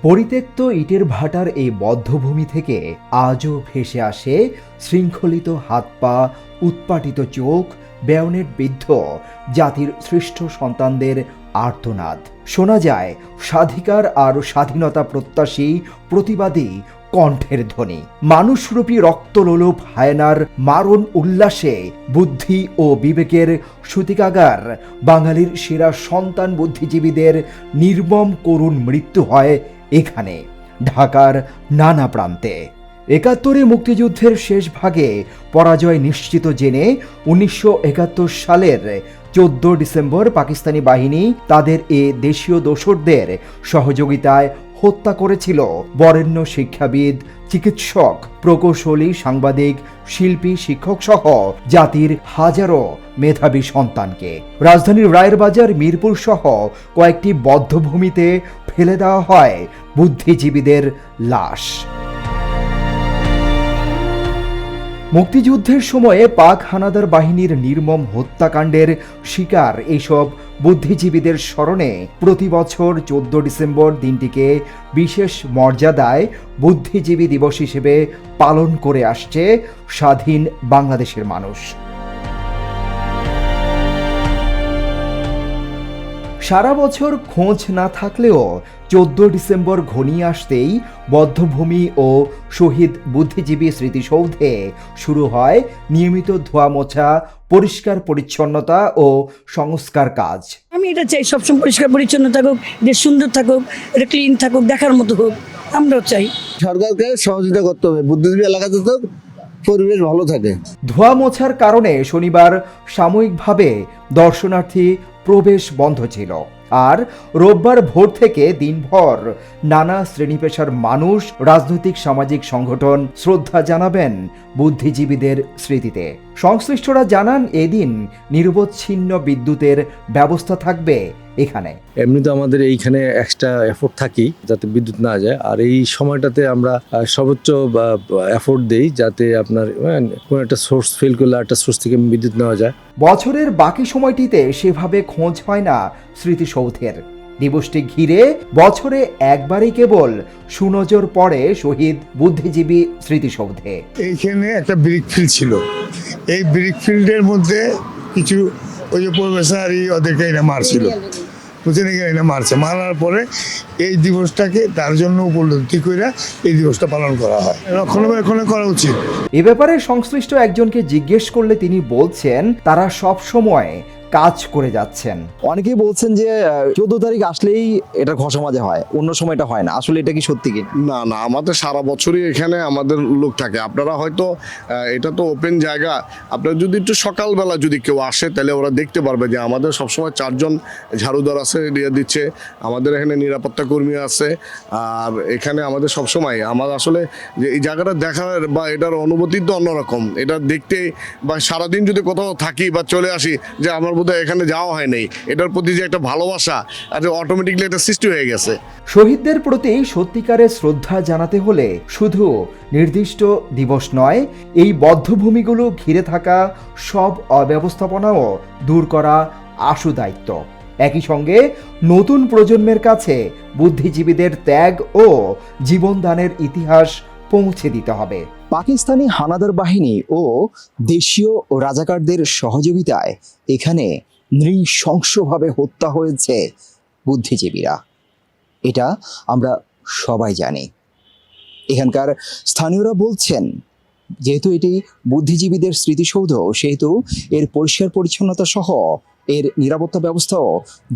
পরিত্যক্ত ইটের ভাটার এই বদ্ধভূমি থেকে আজও ভেসে আসে শৃঙ্খলিত হাত পা, উৎপাটিত চোখ, ব্যায়নেট বিদ্ধ জাতির সৃষ্ট সন্তানদের আর্তনাদ। শোনা যায় স্বাধিকার আর স্বাধীনতা প্রত্যাশী প্রতিবাদী কণ্ঠের ধ্বনি। মানুষরূপী রক্তলোলুপ হায়নার মারণ উল্লাসে বুদ্ধি ও বিবেকের সূতিকাগার বাঙালির সেরা সন্তান বুদ্ধিজীবীদের নির্মম করুণ মৃত্যু হয় এখানে, ঢাকার নানা প্রান্তে। ৭১ মুক্তিযুদ্ধের শেষ ভাগে পরাজয় নিশ্চিত জেনে ১৯৭১ সালের ১৪ ডিসেম্বর পাকিস্তানি বাহিনী তাদের এ দেশীয় দোসরদের সহযোগিতায় হত্যা করেছিল বরেণ্য শিক্ষাবিদ, চিকিৎসক, প্রকৌশলী, সাংবাদিক, শিল্পী, শিক্ষক সহ জাতির হাজারো মেধাবী সন্তানকে। রাজধানীর রায়ের বাজার, মিরপুর সহ কয়েকটি বধ্যভূমিতে ফেলে দেওয়া হয় বুদ্ধিজীবীদের লাশ। মুক্তিযুদ্ধের সময়ে পাক হানাদার বাহিনীর নির্মম হত্যাকাণ্ডের শিকার এইসব বুদ্ধিজীবীদের স্মরণে প্রতি বছর ১৪ ডিসেম্বর দিনটিকে বিশেষ মর্যাদায় বুদ্ধিজীবী দিবস হিসেবে পালন করে আসছে স্বাধীন বাংলাদেশের মানুষ। সারা বছর খোঁজ না থাকলেও ১৪ ডিসেম্বর ঘনিয়ে আসতেই বধ্যভূমি ও শহীদ বুদ্ধিজীবী স্মৃতিসৌধে শুরু হয় নিয়মিত ধোয়া মোছা, পরিষ্কার পরিচ্ছন্নতা ও সংস্কার কাজ। আমি এটা চাই সবসময় পরিষ্কার পরিচ্ছন্ন থাকুক, দেশ সুন্দর থাকুক, এটা ক্লিন থাকুক, দেখার মতো হোক, আমরাও চাই। সরকারকে সহযোগিতা করতে হবে, বুদ্ধিজীবী এলাকাতে তো পরিবেশ ভালো থাকে। ধোয়া মোছার কারণে শনিবার সাময়িকভাবে দর্শনার্থী প্রবেশ বন্ধ ছিল, আর রোববার ভোর থেকে দিনভর নানা শ্রেণী পেশার মানুষ, রাজনৈতিক সামাজিক সংগঠন শ্রদ্ধা জানাবেন বুদ্ধিজীবীদের স্মৃতিতে। সংশ্লিষ্টরা জানান এদিন নিরবচ্ছিন্ন বিদ্যুতের ব্যবস্থা থাকবে এখানে। এমনিতে আমাদের এইখানে এক্সট্রা এফোর্ট থাকি যাতে বিদ্যুৎ না যায়, আর এই সময়টাতে আমরা সর্বোচ্চ এফোর্ট দেই যাতে আপনার কোনো একটা সোর্স ফেল করলে একটা সোর্স থেকে বিদ্যুৎ নেওয়া যায়। বছরের বাকি সময়টিতে সেভাবে খোঁজ হয় না স্মৃতিসৌধের। দিবসটি ঘিরে বছরে একবারই কেবল সুনজর পড়ে শহীদ বুদ্ধিজীবী স্মৃতিসৌধে। এইখানে একটা ব্রিক ফিল্ড ছিল, এই ব্রিক ফিল্ডের মধ্যে কিছু ওই যে প্রফেসর ওদেরকে এনে মারছিল, বুঝলেন, এনে মারছে, মারার পরে এই দিবসটাকে তার জন্য উপলব্ধি করে এই দিবসটা পালন করা হয়, রক্ষণাবেক্ষণ করা উচিত। এ ব্যাপারে সংশ্লিষ্ট একজনকে জিজ্ঞেস করলে তিনি বলছেন তারা সব সময় কাজ করে যাচ্ছেন। অনেকেই বলছেন যে 14 তারিখ আসলেই এটা ঘষা মাজা হয়, অন্য সময়টা হয় না, আসলে এটা কি সত্যি কি? না না, আমাদের সারা বছরই এখানে আমাদের লোক থাকে। আপনারা হয়তো এটা তো ওপেন জায়গা, আপনারা যদি একটু সকালবেলা যদি কেউ আসে তাহলে ওরা দেখতে পারবে যে আমাদের সবসময় 4 জন ঝাড়ুদার আছে, দিয়ে দিচ্ছে, আমাদের এখানে নিরাপত্তা কর্মী আছে। আর এখানে আমাদের সবসময় আমার আসলে যে এই জায়গাটা দেখার বা এটার অনুভূতি তো অন্যরকম। এটা দেখতে বা সারাদিন যদি কোথাও থাকি বা চলে আসি যে আমার বোধহয় এখানে যাওয়া হয় নাই, এটার প্রতি যে একটা ভালোবাসা আর অটোমেটিকলি এটা সৃষ্টি হয়ে গেছে। শহীদদের প্রতি সত্যিকারের শ্রদ্ধা জানাতে হলে শুধু নির্দিষ্ট দিবস নয়, এই বধ্যভূমিগুলো ঘিরে থাকা সব অব্যবস্থাপনাও দূর করা আশু দায়িত্ব। একই সঙ্গে নতুন প্রজন্মের কাছে বুদ্ধিজীবীদের ত্যাগ ও জীবনদানের ইতিহাস পৌঁছে দিতে হবে। পাকিস্তানি হানাদার বাহিনী ও দেশীয় রাজাকারদের সহযোগিতায় এখানে নৃশংসভাবে হত্যা হয়েছে বুদ্ধিজীবীরা, এটা আমরা সবাই জানি। এখানকার স্থানীয়রা বলছেন যেহেতু এটি বুদ্ধিজীবীদের স্মৃতিসৌধ, সেহেতু এর পরিষ্কার পরিচ্ছন্নতা সহ এর নিরাপত্তা ব্যবস্থাও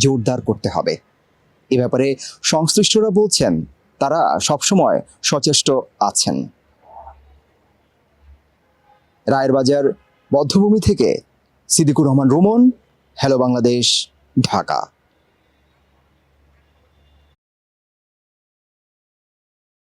জোরদার করতে হবে। এ ব্যাপারে সংশ্লিষ্টরা বলছেন তারা সবসময় সচেষ্ট আছেন। রায়ের বাজার বধ্যভূমি থেকে সিদ্দিকুর রহমান রোমন, হ্যালো বাংলাদেশ, ঢাকা।